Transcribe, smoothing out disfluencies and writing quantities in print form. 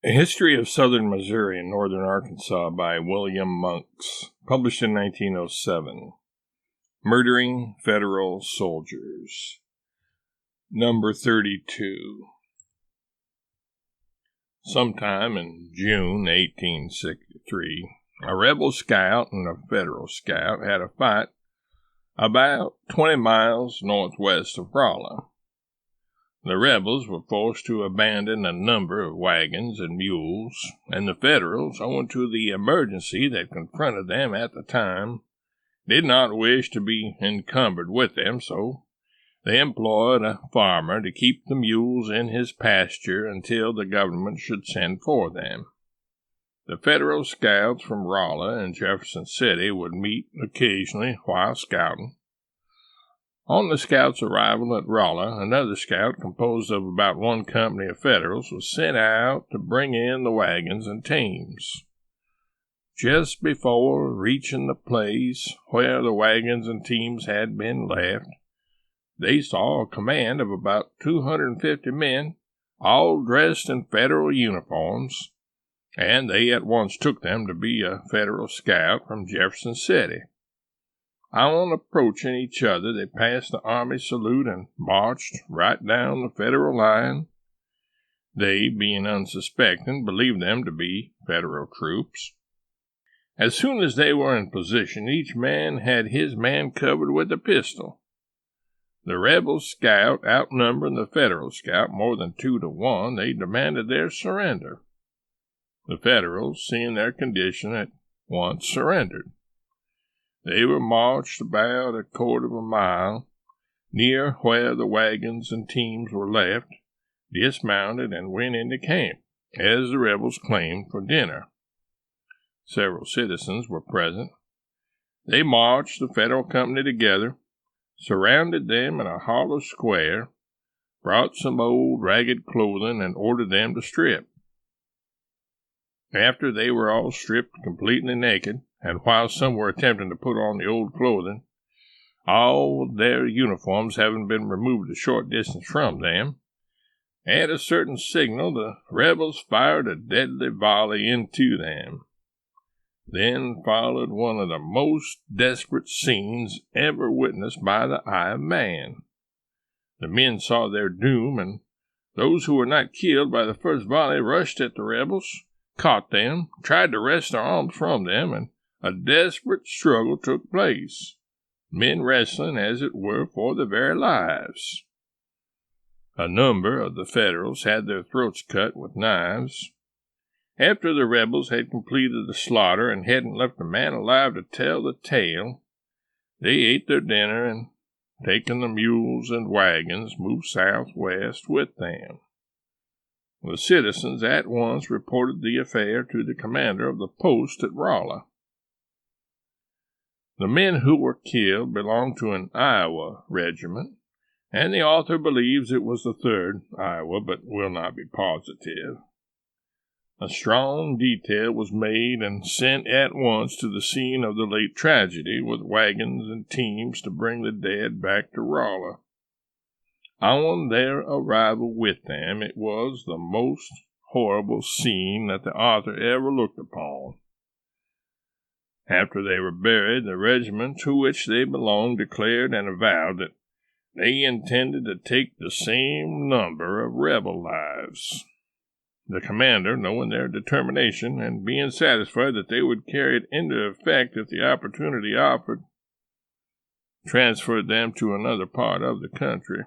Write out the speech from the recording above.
A History of Southern Missouri and Northern Arkansas by William Monks, published in 1907. Murdering Federal Soldiers. Number 32. Sometime in June 1863, a rebel scout and a Federal scout had a fight about 20 miles northwest of Rolla. The rebels were forced to abandon a number of wagons and mules, and the Federals, owing to the emergency that confronted them at the time, did not wish to be encumbered with them, so they employed a farmer to keep the mules in his pasture until the government should send for them. The Federal scouts from Rolla and Jefferson City would meet occasionally while scouting. On the scout's arrival at Rolla, another scout composed of about one company of Federals was sent out to bring in the wagons and teams. Just before reaching the place where the wagons and teams had been left, they saw a command of about 250 men, all dressed in Federal uniforms, and they at once took them to be a Federal scout from Jefferson City. On approaching each other, they passed the army salute and marched right down the Federal line. They, being unsuspecting, believed them to be Federal troops. As soon as they were in position, each man had his man covered with a pistol. The rebel scout outnumbering the Federal scout more than 2 to 1, they demanded their surrender. The Federals, seeing their condition, at once surrendered. They were marched about a quarter of a mile, near where the wagons and teams were left, dismounted, and went into camp, as the rebels claimed, for dinner. Several citizens were present. They marched the Federal company together, surrounded them in a hollow square, brought some old ragged clothing, and ordered them to strip. After they were all stripped completely naked, and while some were attempting to put on the old clothing, all their uniforms having been removed a short distance from them, at a certain signal the rebels fired a deadly volley into them. Then followed one of the most desperate scenes ever witnessed by the eye of man. The men saw their doom, and those who were not killed by the first volley rushed at the rebels, caught them, tried to wrest their arms from them, and a desperate struggle took place, men wrestling, as it were, for their very lives. A number of the Federals had their throats cut with knives. After the rebels had completed the slaughter and hadn't left a man alive to tell the tale, they ate their dinner and, taking the mules and wagons, moved southwest with them. The citizens at once reported the affair to the commander of the post at Rolla. The men who were killed belonged to an Iowa regiment, and the author believes it was the 3rd Iowa, but will not be positive. A strong detail was made and sent at once to the scene of the late tragedy, with wagons and teams to bring the dead back to Rolla. On their arrival with them, it was the most horrible scene that the author ever looked upon. After they were buried, the regiment to which they belonged declared and avowed that they intended to take the same number of rebel lives. The commander, knowing their determination, and being satisfied that they would carry it into effect if the opportunity offered, transferred them to another part of the country.